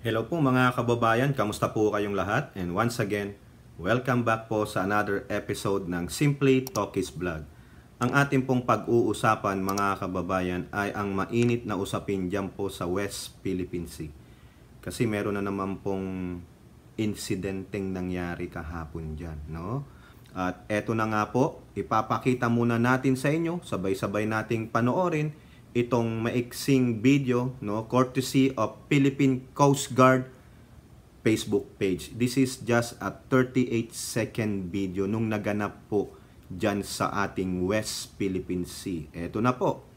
Hello po mga kababayan, kamusta po kayong lahat? And once again, welcome back po sa another episode ng Simply Talkies Vlog. Ang ating pong pag-uusapan mga kababayan ay ang mainit na usapin dyan po sa West Philippine Sea. Kasi meron na naman pong insidenteng nangyari kahapon dyan, no? At eto na nga po, ipapakita muna natin sa inyo, sabay-sabay nating panoorin itong maiksing video, no, courtesy of Philippine Coast Guard Facebook page. This is just a 38-second video nung naganap po dyan sa ating West Philippine Sea. Eto na po.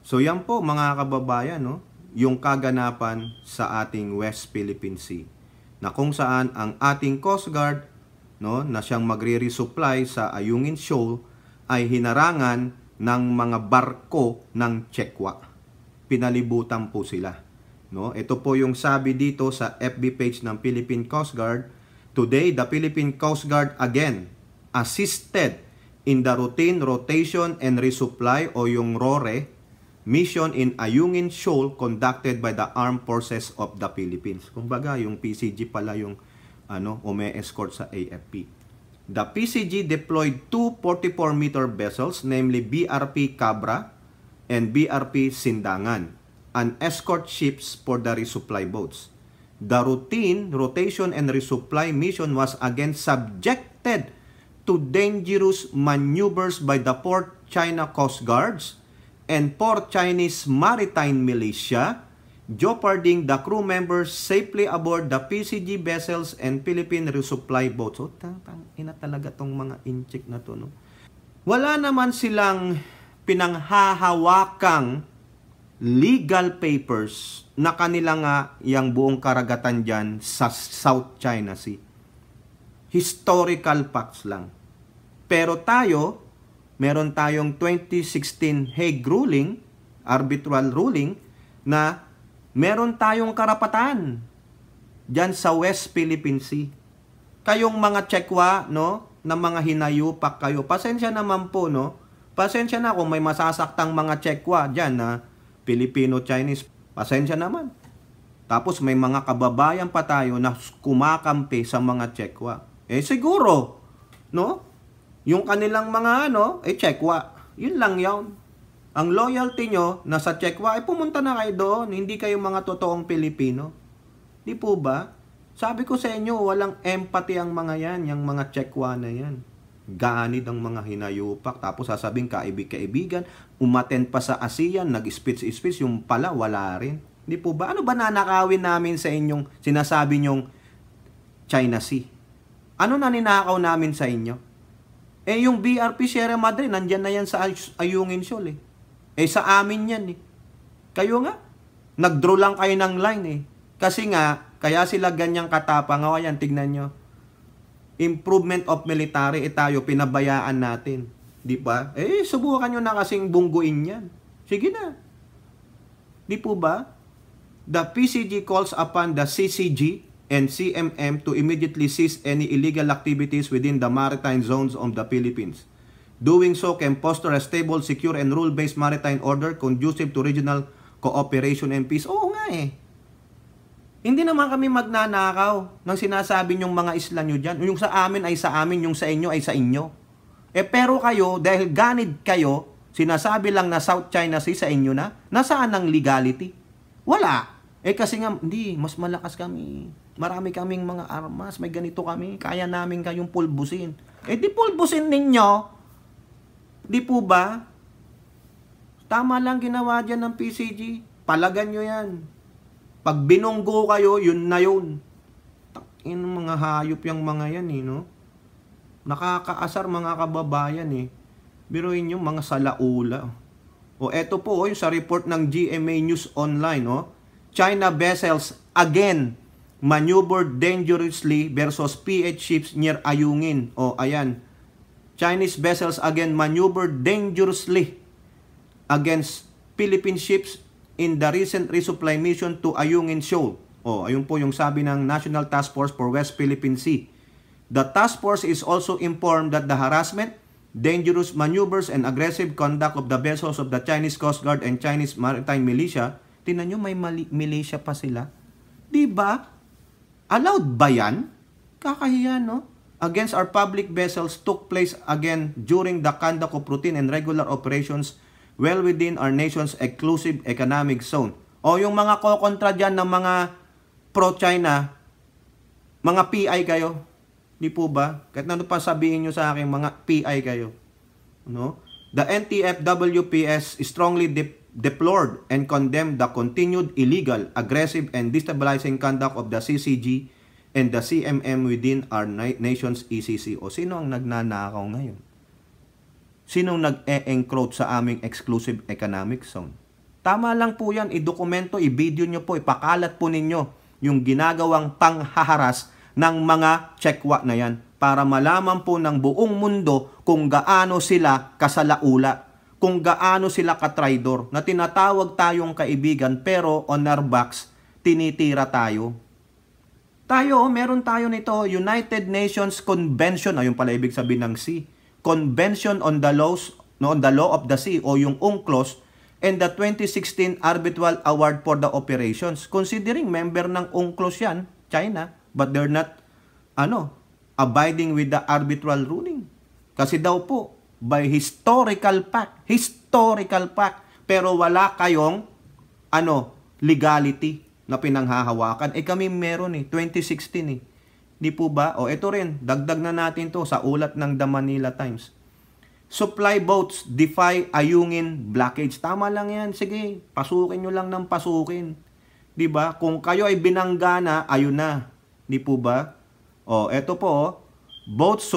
So yan po mga kababayan, no, yung kaganapan sa ating West Philippine Sea na kung saan ang ating Coast Guard, no, na siyang magre-resupply sa Ayungin Shoal ay hinarangan ng mga barko ng Chekwa. Pinalibutan po sila, no? Ito po yung sabi dito sa FB page ng Philippine Coast Guard. Today, the Philippine Coast Guard again assisted in the routine rotation and resupply o yung RORE mission in Ayungin Shoal conducted by the Armed Forces of the Philippines. Kumbaga, yung PCG pala yung umi-escort sa AFP. The PCG deployed two 44-meter vessels, namely BRP Cabra and BRP Sindangan, and escort ships for the resupply boats. The routine rotation and resupply mission was again subjected to dangerous maneuvers by the 4 China Coast Guards and 4 Chinese maritime militia, jeoparding the crew members safely aboard the PCG vessels and Philippine resupply boats. So, ina talaga tong mga inchik na to, no? Wala naman silang pinanghahawakang legal papers na kanila nga yung buong karagatan dyan sa South China Sea. Historical facts lang. Pero tayo, meron tayong 2016 Hague ruling, arbitral ruling, na meron tayong karapatan dyan sa West Philippine Sea. Kayong mga Chekwa, no, na mga hinayupak kayo, pasensya naman po, no? Pasensya na kung may masasaktang mga Chekwa dyan na Filipino-Chinese. Pasensya naman. Tapos may mga kababayan pa tayo na kumakampi sa mga Chekwa. Eh siguro, no? Yung kanilang mga Chekwa. Yun lang yun. Ang loyalty nyo nasa Chekwa, pumunta na kayo doon. Hindi kayo mga totoong Pilipino. Di po ba? Sabi ko sa inyo, walang empathy ang mga yan, yung mga Chekwa na yan. Ganid ang mga hinayupak. Tapos sasabihin, kaibig-kaibigan, umattend pa sa ASEAN, nag-speech, yung pala, wala rin. Di po ba? Ano ba nanakawin namin sa inyong sinasabi nyong China Sea? Ano na ninakaw namin sa inyo? Eh, yung BRP Sierra Madre, nandyan na yan sa Ayungin Shoal, eh. Eh, sa amin yan, eh. Kayo nga, nag-draw lang kayo ng line, eh. Kasi nga, kaya sila ganyang katapang. O, ayan, tignan nyo. Improvement of military, tayo, pinabayaan natin. Di ba? Eh, subukan nyo na kasing bungguin yan. Sige na. Di po ba? The PCG calls upon the CCG and CMM to immediately cease any illegal activities within the maritime zones of the Philippines. Doing so can foster a stable, secure, and rule-based maritime order conducive to regional cooperation and peace. Oo nga eh. Hindi naman kami magnanakaw ng sinasabi nyong mga isla nyo dyan. Yung sa amin ay sa amin, yung sa inyo ay sa inyo. Eh pero kayo, dahil ganid kayo, sinasabi lang na South China Sea sa inyo na, nasaan ang legality? Wala. Eh kasi nga, hindi, mas malakas kami. Marami kaming mga armas, may ganito kami, kaya namin kayong pulbusin. Eh di pulbusin ninyo. Di po ba? Tama lang ginawa dyan ng PCG. Palagan nyo yan. Pag binunggo kayo, yun na yun. Yung mga hayop yung mga yan, eh, no? Nakakaasar mga kababayan, eh. Biruin yung mga salaula. O eto po, yung sa report ng GMA News Online, China vessels again maneuvered dangerously versus PH ships near Ayungin. O ayan, Chinese vessels again maneuvered dangerously against Philippine ships in the recent resupply mission to Ayungin Shoal. O ayun po yung sabi ng National Task Force for West Philippine Sea. The task force is also informed that the harassment, dangerous maneuvers, and aggressive conduct of the vessels of the Chinese Coast Guard and Chinese Maritime Militia, tingnan nyo, may militia pa sila. Diba? Allowed ba yan? Kakahiyan, no? Against our public vessels took place again during the conduct of routine and regular operations well within our nation's exclusive economic zone. O yung mga kokontra dyan ng mga pro-China, mga PI kayo, di po ba? Kahit ano pa sabihin nyo sa akin, mga PI kayo. No? The NTFWPS strongly deplored and condemned the continued illegal, aggressive, and destabilizing conduct of the CCG and the CMM within our nation's ECC. O sino ang nagnanakaw ngayon? Sinong nag-e-encroach sa aming exclusive economic zone? Tama lang po yan, i-dokumento, i-video nyo po, ipakalat po ninyo yung ginagawang panghaharas ng mga Chekwa na yan para malaman po ng buong mundo kung gaano sila kasalaula, kung gaano sila katraidor, na tinatawag tayong kaibigan pero on our backs, tinitira tayo. Tayo, meron tayo nito, United Nations Convention, ayun pala ibig sabihin ng sea, Convention on the Laws, on the Law of the Sea, o yung UNCLOS, and the 2016 Arbitral Award for the Operations. Considering member ng UNCLOS yan, China, but they're not, abiding with the arbitral ruling. Kasi daw po, by historical fact, pero wala kayong, legality na pinanghahawakan. Kami meron 2016 Di po ba? O ito rin, dagdag na natin to sa ulat ng The Manila Times. Supply boats defy Ayungin blockage. Tama lang yan. Sige, pasukin nyo lang ng pasukin. Di ba? Kung kayo ay binangga na, ayun na. Di po ba? O, eto po. Boats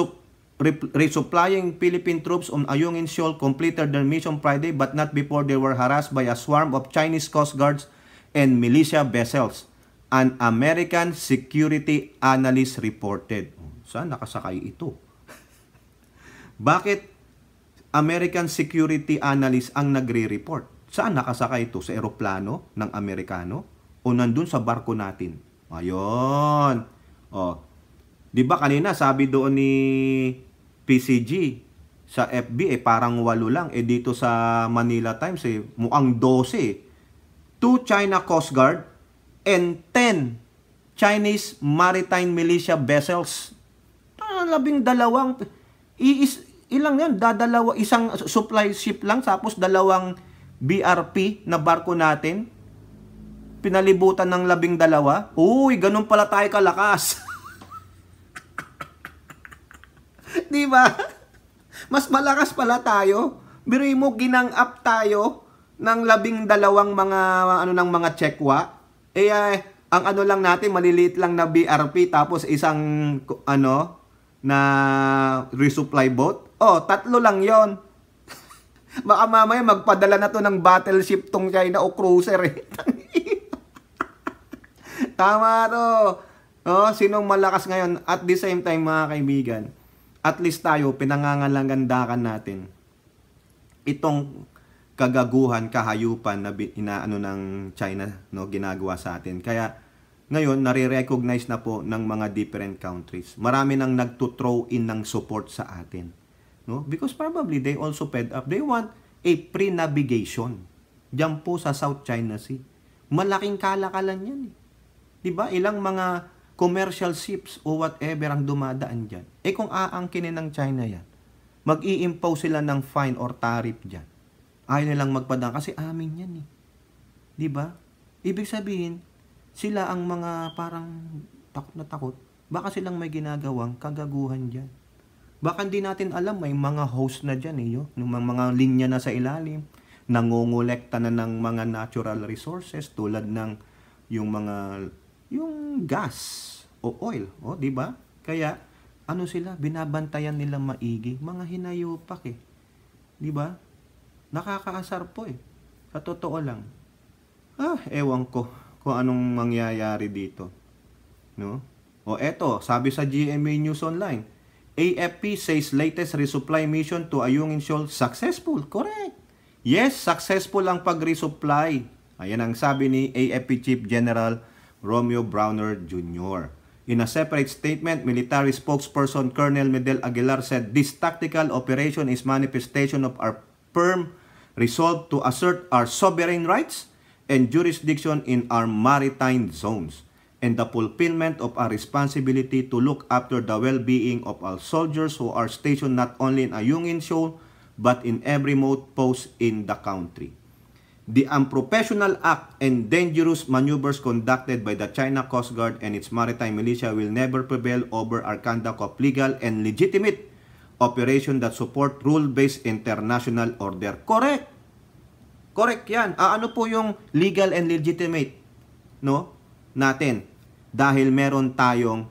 resupplying Philippine troops on Ayungin Shoal completed their mission Friday but not before they were harassed by a swarm of Chinese Coast Guards and militia vessels. An American security analyst reported. Saan nakasakay ito? Bakit American security analyst ang nagre-report? Saan nakasakay ito? Sa eroplano ng Amerikano? O nandun sa barko natin? Ayun. O, di ba kanina sabi doon ni PCG sa FB, parang 8 lang. Dito sa Manila Times, mukhang 12. 2 China Coast Guard and 10 Chinese maritime militia vessels. 12. Ilang yan? Isang supply ship lang, tapos 2 BRP na barko natin. Pinalibutan ng 12. Uy, ganun pala tayo kalakas. Di ba? Mas malakas pala tayo. Biruin mo, ginang-up tayo ng 12 mga Chekwa. Ang lang natin, maliliit lang na BRP, tapos isang, na resupply boat. 3 lang yon. Baka mamaya magpadala na to ng battleship tong China o cruiser Tama to. Sinong malakas ngayon? At the same time, mga kaibigan, at least tayo, pinangangalangandakan natin itong kagaguhan, kahayupan na inaano ng China, ginagawa sa atin. Kaya ngayon nare-recognize na po ng mga different countries. Marami nang nagto-throw in ng support sa atin, because probably they also fed up. They want a pre-navigation diyan po sa South China Sea. Malaking kalakalan yan 'di ba? Ilang mga commercial ships o whatever ang dumadaan diyan. Kung aangkinin ng China yan, mag-i-impose sila ng fine or tariff diyan. Ayaw nilang magpadaan kasi amin yan 'Di ba? Ibig sabihin, sila ang mga parang takot na takot. Baka silang may ginagawang kagaguhan diyan. Baka hindi natin alam, may mga host na diyan ng mga linya na sa ilalim, nangongolekta na ng mga natural resources tulad ng yung gas o oil, 'di ba? Kaya sila binabantayan nila maigi, mga hinayupak Di ba? Nakakaasar po eh. Sa totoo lang. Ewan ko kung anong mangyayari dito. No? O eto, sabi sa GMA News Online, AFP says latest resupply mission to Ayungin Shoal successful. Correct. Yes, successful ang pag-resupply. Ayan ang sabi ni AFP Chief General Romeo Browner Jr. In a separate statement, military spokesperson Colonel Medel Aguilar said this tactical operation is manifestation of our firm resolve to assert our sovereign rights and jurisdiction in our maritime zones and the fulfillment of our responsibility to look after the well-being of our soldiers who are stationed not only in Ayungin Shoal but in every remote post in the country. The unprofessional act and dangerous maneuvers conducted by the China Coast Guard and its maritime militia will never prevail over our conduct of legal and legitimate operation that support rule-based international order. Correct! Correct yan. Ano po yung legal and legitimate, no, natin? Dahil meron tayong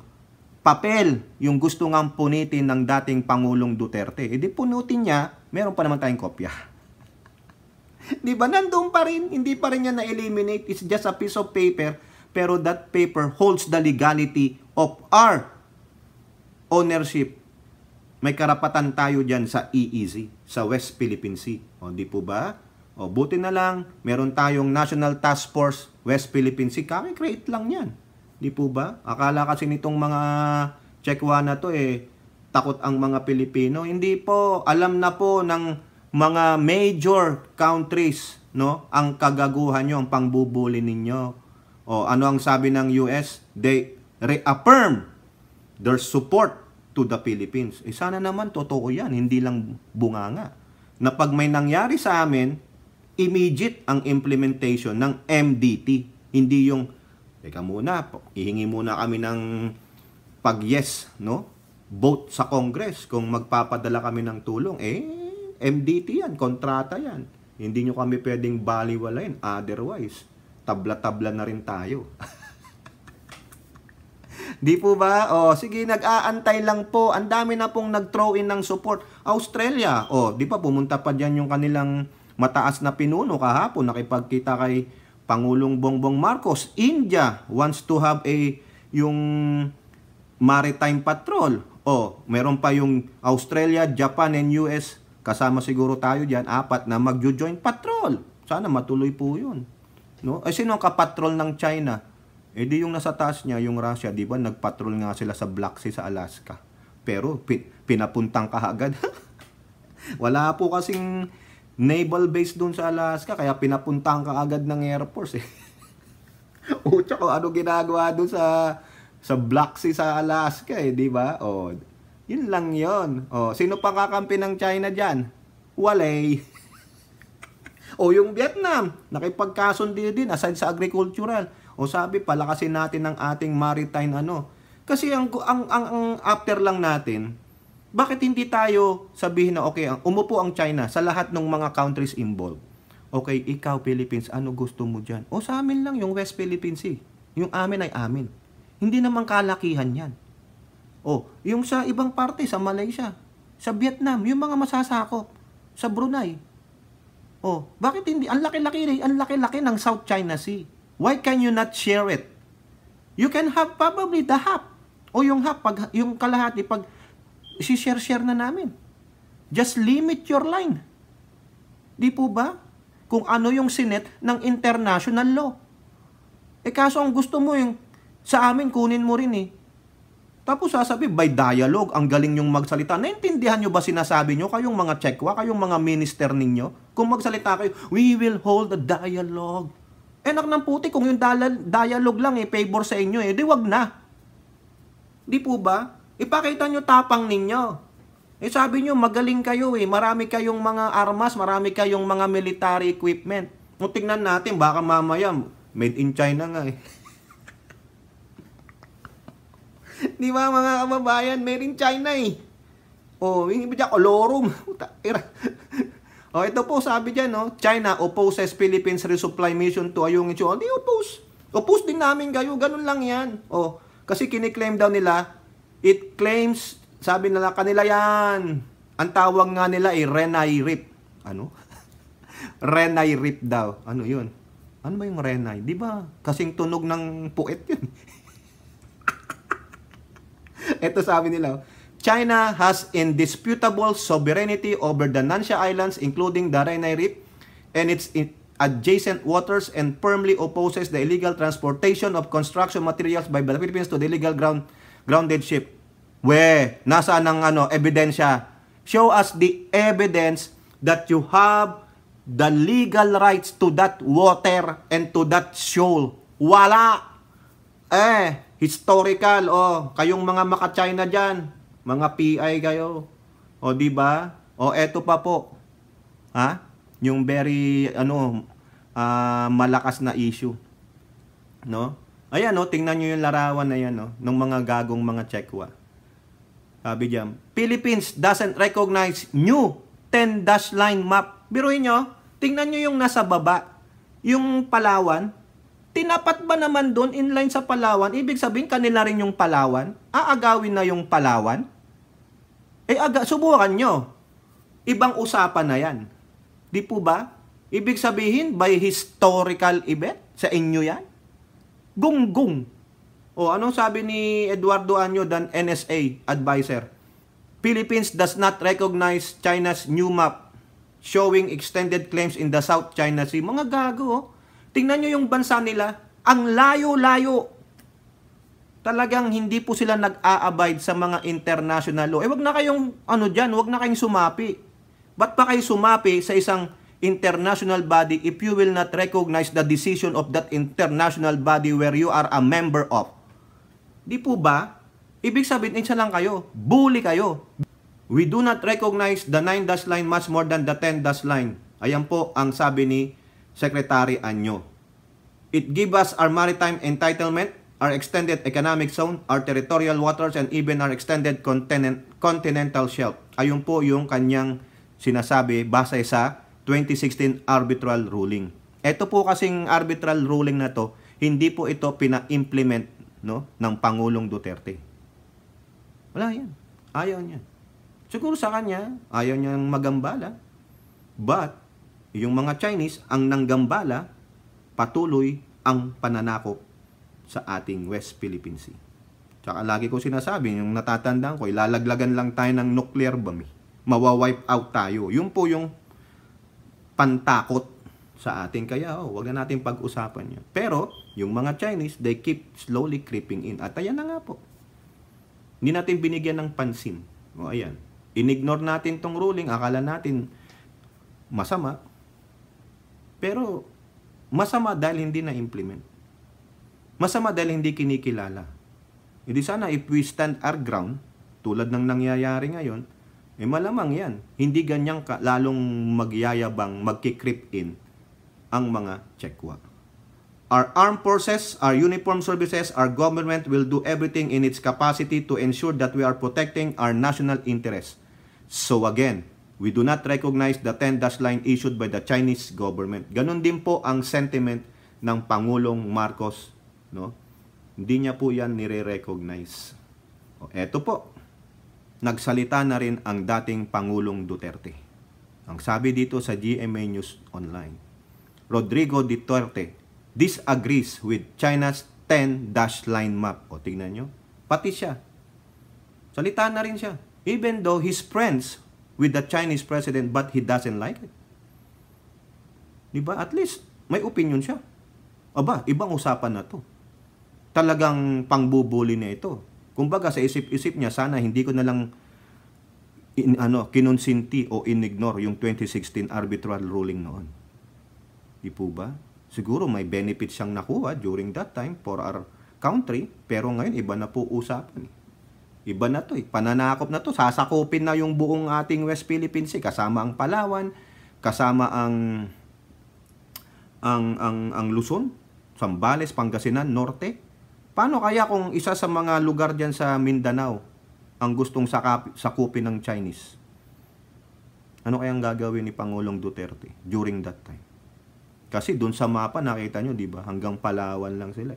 papel, yung gusto ngang punitin ng dating Pangulong Duterte. E di punutin niya, meron pa naman tayong kopya. Di ba? Nandun pa rin. Hindi pa rin niya na-eliminate. It's just a piece of paper. Pero that paper holds the legality of our ownership. May karapatan tayo dyan sa EEZ, sa West Philippine Sea. O, di po ba? O, buti na lang, meron tayong National Task Force West Philippine Sea. Kaki-create lang yan. Di po ba? Akala kasi nitong mga Chekwa na to takot ang mga Pilipino. Hindi po. Alam na po ng mga major countries, no, ang kagaguhan nyo, ang pangbubuli ninyo. O ano ang sabi ng US? They reaffirm their support to the Philippines. Sana naman totoo yan, hindi lang bunganga. Na pag may nangyari sa amin, immediate ang implementation ng MDT. Hindi yung, teka muna, ihingi muna kami ng pag-yes, no, vote sa Congress kung magpapadala kami ng tulong. MDT yan, kontrata yan. Hindi nyo kami pwedeng baliwalain. Otherwise, tabla-tabla na rin tayo. Di po ba? Sige, nag-aantay lang po. Ang dami na pong nag-throw in ng support. Australia, di pa pumunta pa dyan yung kanilang mataas na pinuno kahapon. Nakipagkita kay Pangulong Bongbong Marcos. India wants to have yung maritime patrol. Meron pa yung Australia, Japan, and US. Kasama siguro tayo dyan, 4 na mag-join patrol. Sana matuloy po yun. No? Sino ang kapatrol ng China? Di yung nasa taas niya, yung Russia, di ba? Nagpatrol nga sila sa Black Sea sa Alaska. Pero pinapuntang kahagad. Wala po kasing naval base doon sa Alaska, kaya pinapuntang kaagad ng Air Force. Tsaka ano ginagawa doon sa Black Sea sa Alaska, di ba? Yun lang yun. Sino pa kakampi ng China dyan? Walay. Yung Vietnam, nakipagkasundi din aside sa agricultural. Sabi, palakasin natin ang ating maritime Kasi ang after lang natin, bakit hindi tayo sabihin na okay, umupo ang China sa lahat ng mga countries involved. Okay, ikaw Philippines, ano gusto mo dyan? Sa amin lang yung West Philippine Sea. Yung amin ay amin. Hindi naman kalakihan yan. Yung sa ibang parte, sa Malaysia, sa Vietnam, yung mga masasakop, sa Brunei. Bakit hindi? Ang laki-laki ng South China Sea. Why can you not share it? You can have probably the half. Yung half, yung kalahati, pag share na namin. Just limit your line. Di po ba? Kung ano yung sinet ng international law. Kaso ang gusto mo yung sa amin, kunin mo rin Tapos sasabi, by dialogue, ang galing yung magsalita. Naintindihan nyo ba sinasabi nyo? Kayong mga Chekwa, kayong mga minister ninyo? Kung magsalita kayo, we will hold a dialogue. Enak ng puti, kung yung dialogue lang favor sa inyo di wag na. Di po ba? Ipakita nyo tapang ninyo. Sabi nyo, magaling kayo marami kayong mga armas, marami kayong mga military equipment. Tingnan natin, baka mamaya, made in China nga Di ba mga kababayan, made in China yung iba dyan, kolorum. Ito po, sabi dyan, China opposes Philippines resupply mission to Ayungin Shoal. Di oppose. Oppose din namin kayo, ganun lang yan. Kasi kiniklaim daw nila, it claims, sabi nila, kanila yan. Ang tawag nga nila Renai Reef. Ano? Renai Rip daw. Ano yun? Ano ba yung Renai? Di ba? Kasing tunog ng puet yun. Ito sabi nila, China has indisputable sovereignty over the Nansha Islands, including the Renai Rip and its adjacent waters, and firmly opposes the illegal transportation of construction materials by the Philippines to the illegal grounded ship. Nasaan ang ebidensya? Show us the evidence that you have the legal rights to that water and to that shoal. Wala. Historical, kayong mga maka-China dyan, mga PI kayo. Di ba? Eto pa po. Yung very, malakas na issue. No? Ayan, tingnan nyo yung larawan na yan, ng mga gagong mga Chekwa. Sabi diyan, Philippines doesn't recognize new 10-dash line map. Biruin nyo, tingnan nyo yung nasa baba. Yung Palawan, tinapat ba naman doon inline sa Palawan? Ibig sabihin, kanila rin yung Palawan? Aagawin na yung Palawan? Subukan nyo. Ibang usapan na yan. Di po ba? Ibig sabihin, by historical event, sa inyo yan? Gung-gung. Anong sabi ni Eduardo Anyo, dan NSA advisor? Philippines does not recognize China's new map showing extended claims in the South China Sea. Mga gago, tingnan nyo yung bansa nila. Ang layo-layo. Talagang hindi po sila nag-a-abide sa mga international law. Wag na kayong, wag na kayong sumapi. Ba't pa kayo sumapi sa isang international body if you will not recognize the decision of that international body where you are a member of? Di po ba? Ibig sabihin, isa lang kayo. Bully kayo. We do not recognize the 9-dash line much more than the 10-dash line. Ayan po ang sabi ni Secretary Anyo. It gives us our maritime entitlement, our extended economic zone, our territorial waters, and even our extended continental shelf. Ayun po yung kanyang sinasabi base sa 2016 arbitral ruling. Ito po kasing arbitral ruling na to, hindi po ito pina-implement ng Pangulong Duterte. Wala yan. Ayaw niya. Siguro sa kanya, ayaw niyang magambala. But, yung mga Chinese, ang nanggambala, patuloy ang pananakop sa ating West Philippine Sea. Tsaka lagi ko sinasabi, yung natatandaan ko, ilalaglagan lang tayo ng nuclear bomb. Mawawipe out tayo. Yun po yung pantakot sa atin. Kaya, wag na natin pag-usapan yun. Pero, yung mga Chinese, they keep slowly creeping in. At ayan na nga po. Hindi natin binigyan ng pansin. Ayan. Inignore natin tong ruling. Akala natin masama. Pero, masama dahil hindi na-implement. Masama dahil hindi kinikilala. Hindi sana if we stand our ground, tulad ng nangyayari ngayon, malamang yan. Hindi ganyang lalong magyayabang, magkikrip in ang mga Chekwa. Our armed forces, our uniformed services, our government will do everything in its capacity to ensure that we are protecting our national interests. So again, we do not recognize the 10-dash line issued by the Chinese government. Ganon din po ang sentiment ng Pangulong Marcos. Hindi niya po yan nire-recognize. Eto po, nagsalita na rin ang dating Pangulong Duterte. Ang sabi dito sa GMA News Online, Rodrigo Duterte disagrees with China's 10-dash line map. Tingnan nyo. Pati siya. Salita na rin siya. Even though he's friends with the Chinese president, but he doesn't like it. Diba? At least, may opinion siya. Ibang usapan na to. Talagang pangbubuli na ito. Kumbaga, sa isip-isip niya, sana hindi ko na lang kinonsinti o inignore yung 2016 arbitral ruling noon. Di po ba? Siguro may benefit siyang nakuha during that time for our country, pero ngayon iba na po usapan. Iba na to. Pananakop na to. Sasakupin na yung buong ating West Philippine Sea, kasama ang Palawan, kasama ang Luzon, Zambales, Pangasinan, Norte. Paano kaya kung isa sa mga lugar diyan sa Mindanao ang gustong sakupin ng Chinese? Ano kayang gagawin ni Pangulong Duterte during that time? Kasi doon sa mapa, nakita nyo, di ba? Hanggang Palawan lang sila.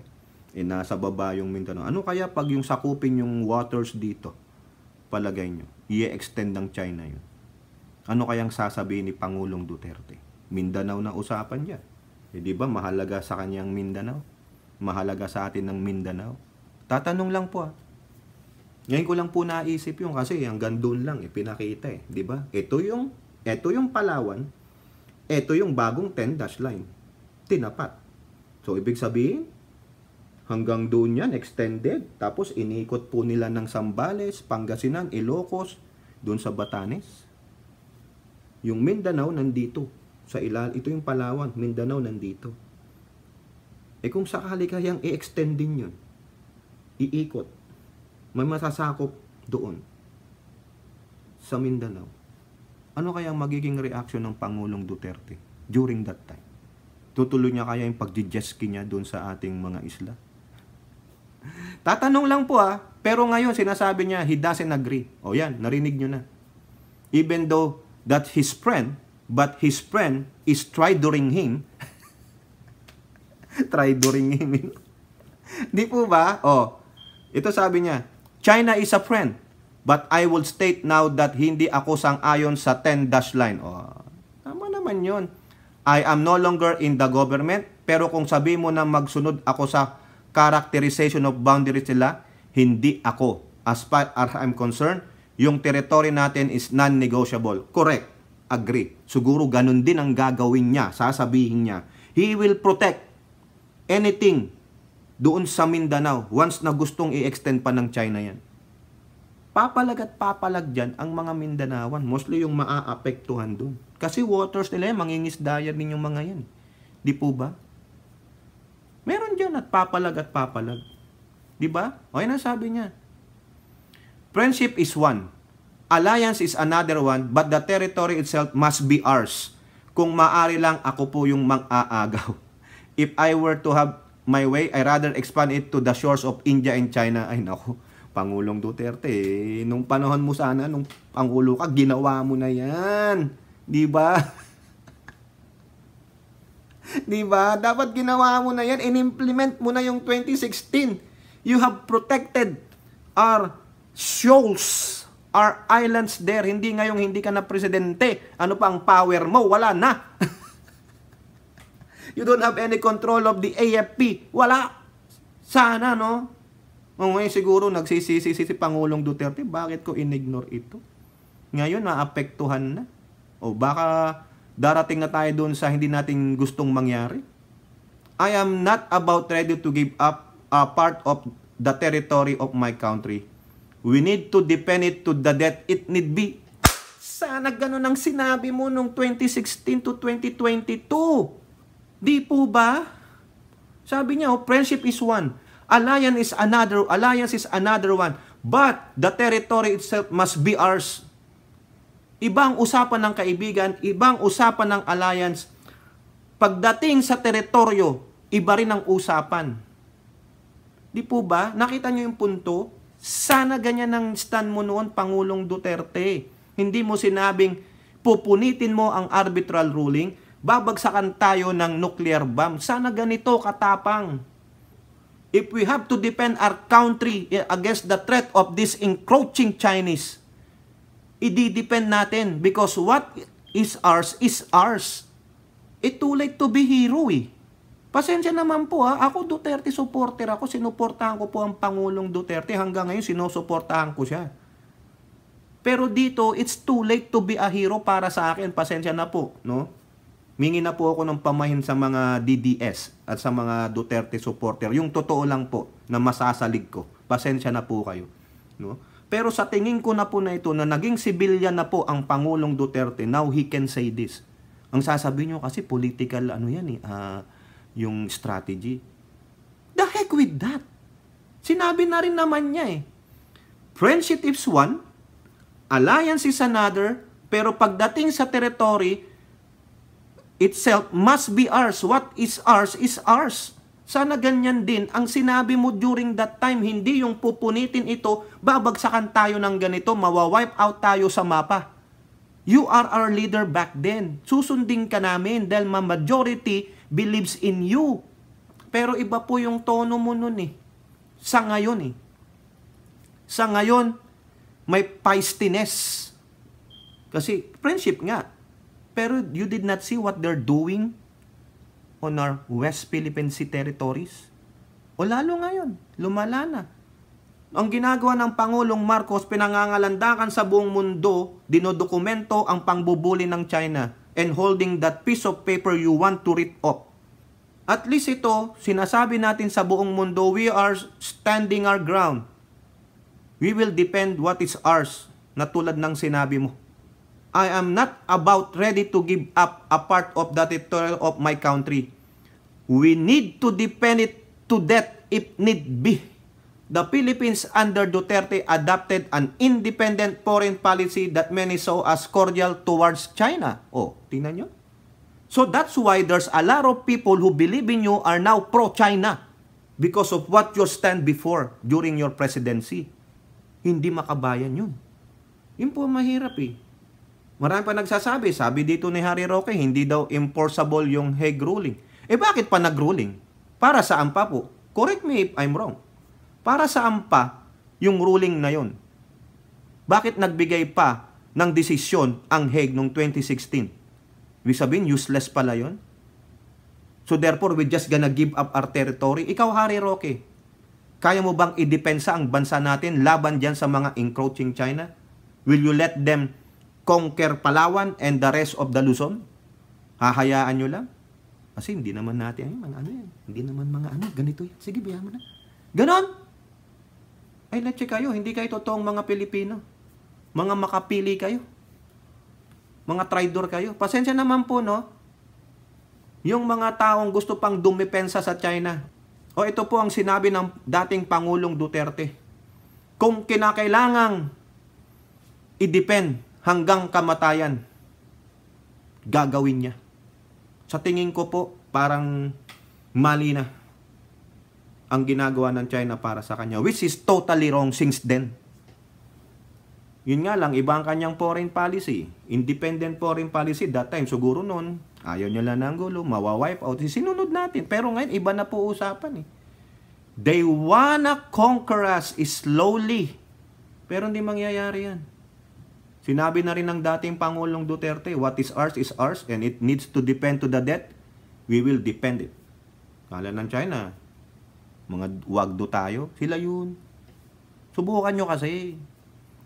Nasa baba yung Mindanao. Ano kaya pag yung sakupin yung waters dito? Palagay nyo. I-extend ng China yun. Ano kayang sasabihin ni Pangulong Duterte? Mindanao na usapan niya. Di ba mahalaga sa kanyang Mindanao? Mahalaga sa atin ng Mindanao? Tatanong lang po Ngayon ko lang po naisip yung kasi hanggang doon lang pinakita di ba? Ito yung Palawan, ito yung bagong 10-dash line. Tinapat. So ibig sabihin, hanggang doon yan extended, tapos inikot po nila ng Zambales, Pangasinan, Ilocos, doon sa Batanes. Yung Mindanao nandito sa ito yung Palawan, Mindanao nandito. Kung sakali kayang i-extend din yun, iikot, may masasakop doon sa Mindanao. Ano kaya magiging reaction ng Pangulong Duterte during that time? Tutuloy niya kaya yung pagdi-jetski niya doon sa ating mga isla? Tatanong lang po pero ngayon sinasabi niya he doesn't agree. O yan, narinig niyo na. Even though that his friend, but his friend is tridoring him. Tridoring him. Di po ba? Ito sabi niya, China is a friend, but I will state now that hindi ako sang-ayon sa 10-dash line. Tama naman yun. I am no longer in the government, pero kung sabi mo na magsunod ako sa characterization of boundaries nila, hindi ako. As far as I'm concerned, yung territory natin is non-negotiable. Correct. Agree. Siguro ganun din ang gagawin niya, sasabihin niya. He will protect anything doon sa Mindanao once na gustong i-extend pa ng China yan. Papalag at papalag dyan ang mga Mindanawan. Mostly yung maaapektuhan doon. Kasi waters nila yan, mangingisda din yung mga yan. Di po ba? Meron dyan at papalag at papalag. Di ba? O yan ang sabi niya. Friendship is one. Alliance is another one, but the territory itself must be ours. Kung maaari lang, ako po yung mang-aagaw. If I were to have my way, I rather expand it to the shores of India and China. Ay naku, Pangulong Duterte, nung panahon mo sana, nung Pangulo ka, ginawa mo na yan. Di ba? Di ba? Dapat ginawa mo na yan. In-implement mo na yung 2016. You have protected our shoals, our islands there. Hindi ngayong hindi ka na presidente. Ano pa ang power mo? Wala na. You don't have any control of the AFP. Wala. Sana, no? Ngayon siguro nagsisisi si Pangulong Duterte. Bakit ko in-ignore ito? Ngayon, naapektuhan na. O baka darating na tayo doon sa hindi natin gustong mangyari. I am not about ready to give up a part of the territory of my country. We need to defend it to the death it need be. Sana ganun ang sinabi mo nung 2016 to 2022. Di po ba? Sabi niya, friendship is one. Alliance is another one. But the territory itself must be ours. Ibang usapan ng kaibigan, ibang usapan ng alliance. Pagdating sa teritoryo, iba rin ang usapan. Di po ba? Nakita niyo yung punto? Sana ganyan ang stand mo noon, Pangulong Duterte. Hindi mo sinabing, pupunitin mo ang arbitral ruling, babagsakan tayo ng nuclear bomb. Sana ganito katapang. If we have to defend our country against the threat of this encroaching Chinese, i-depend natin because what is ours is ours. Too late to be hero Pasensya naman po Ako Duterte supporter ako. Sinuportahan ko po ang Pangulong Duterte. Hanggang ngayon sinusuportahan ko siya. Pero dito, it's too late to be a hero para sa akin. Pasensya na po, no? Mingi na po ako ng pamahin sa mga DDS at sa mga Duterte supporter. Yung totoo lang po na masasalig ko. Pasensya na po kayo, no? Pero sa tingin ko na po na ito na naging civilian na po ang Pangulong Duterte, now he can say this. Ang sasabihin nyo kasi political yung strategy. The heck with that. Sinabi na rin naman niya Friendship is one, alliance is another, pero pagdating sa territory itself must be ours. What is ours is ours. Sana ganyan din ang sinabi mo during that time, hindi yung pupunitin ito, babagsakan tayo ng ganito, mawawipe out tayo sa mapa. You are our leader back then. Susundin ka namin dahil majority believes in you. Pero iba po yung tono mo nun Sa ngayon Sa ngayon, may feistiness. Kasi friendship nga. Pero you did not see what they're doing on our West Philippine Sea territories? O lalo ngayon, lumala na. Ang ginagawa ng Pangulong Marcos, pinangangalandakan sa buong mundo, dinodokumento ang pangbubuli ng China and holding that piece of paper you want to read off. At least ito, sinasabi natin sa buong mundo, we are standing our ground. We will defend what is ours, na tulad ng sinabi mo. I am not about ready to give up a part of the territory of my country. We need to defend it to death if need be. The Philippines under Duterte adopted an independent foreign policy that many saw as cordial towards China. Oh, tingnan nyo. So that's why there's a lot of people who believe in you are now pro-China because of what you stand before during your presidency. Hindi makabayan yun. Yun po mahirap eh. Marami pa nagsasabi, sabi dito ni Harry Roque, hindi daw enforceable yung Hague ruling. Eh bakit pa nag-ruling? Para saan pa po? Correct me if I'm wrong. Para saan pa yung ruling na yun? Bakit nagbigay pa ng desisyon ang Hague noong 2016? Ibig sabihin, useless pala yun? So therefore, we just gonna give up our territory? Ikaw, Harry Roque, kaya mo bang idepensa ang bansa natin laban dyan sa mga encroaching China? Will you let them conquer Palawan and the rest of the Luzon? Hahayaan nyo lang? Kasi hindi naman natin, mga ano yan. Hindi naman mga ano, ganito yan. Sige, biyahan mo na. Ganon! Ay, let's kayo, hindi kayo totoong mga Pilipino. Mga makapili kayo. Mga traidor kayo. Pasensya naman po, no? Yung mga taong gusto pang dumepensa sa China. O ito po ang sinabi ng dating Pangulong Duterte. Kung kinakailangang i-depend hanggang kamatayan, gagawin niya. Sa tingin ko po, parang mali na ang ginagawa ng China para sa kanya, which is totally wrong since then. Yun nga lang, iba ang kanyang foreign policy. Independent foreign policy, that time, siguro noon, ayaw nyo lang ng gulo, mawawipe out. Sinunod natin. Pero ngayon, iba na po usapan eh. They wanna conquer us slowly. Pero hindi mangyayari yan. Sinabi na rin ng dating Pangulong Duterte, what is ours, and it needs to depend to the death. We will defend it. Kala ng China, mga wagdo tayo, sila yun. Subukan nyo kasi.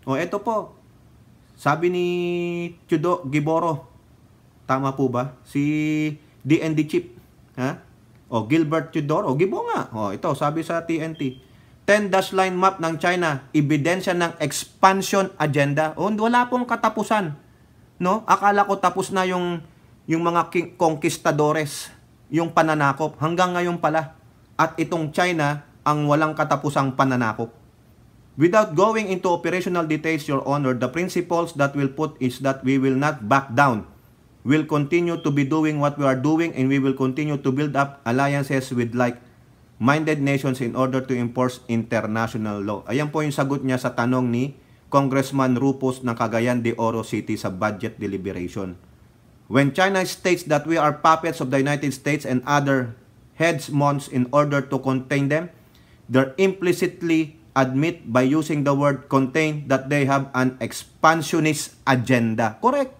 O eto po, sabi ni Chudo Giboro, tama po ba? Si DND Chief, ha? O Gilbert Chudor, o Gibo nga. O ito, sabi sa TNT, 10-dash line map ng China, ebidensya ng expansion agenda. O wala pong katapusan. No? Akala ko tapos na yung mga conquistadores, yung pananakop. Hanggang ngayon pala. At itong China ang walang katapusang pananakop. Without going into operational details, Your Honor, the principles that we'll put is that we will not back down. We'll continue to be doing what we are doing and we will continue to build up alliances with like-minded nations in order to enforce international law. Ayan po yung sagot niya sa tanong ni Congressman Rupos ng Cagayan de Oro City sa budget deliberation. When China states that we are puppets of the United States and other headsmons in order to contain them, they implicitly admit by using the word contain that they have an expansionist agenda. Correct.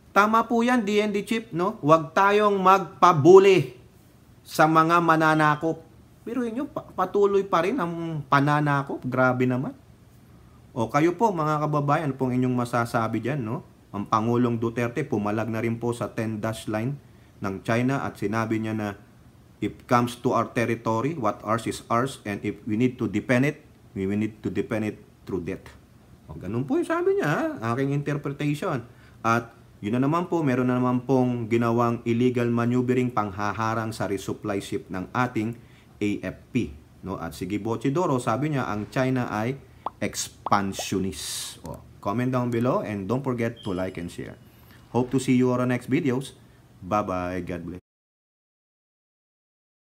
Tama po yan, DND Chief, no? Huwag tayong magpabuli sa mga mananakop. Pero yun yung patuloy pa rin ang pananakop. Grabe naman. O kayo po, mga kababayan, pong inyong masasabi dyan, no? Ang Pangulong Duterte pumalag na rin po sa 10-dash line ng China at sinabi niya na if comes to our territory, what ours is ours, and if we need to defend it, we need to defend it through death. O, ganun po yung sabi niya, aking interpretation. At yun na naman po, meron na naman pong ginawang illegal maneuvering panghaharang sa resupply ship ng ating AFP. No? At si Gibo Chidoro, sabi niya, ang China ay expansionist. O, comment down below and don't forget to like and share. Hope to see you on our next videos. Bye-bye. God bless.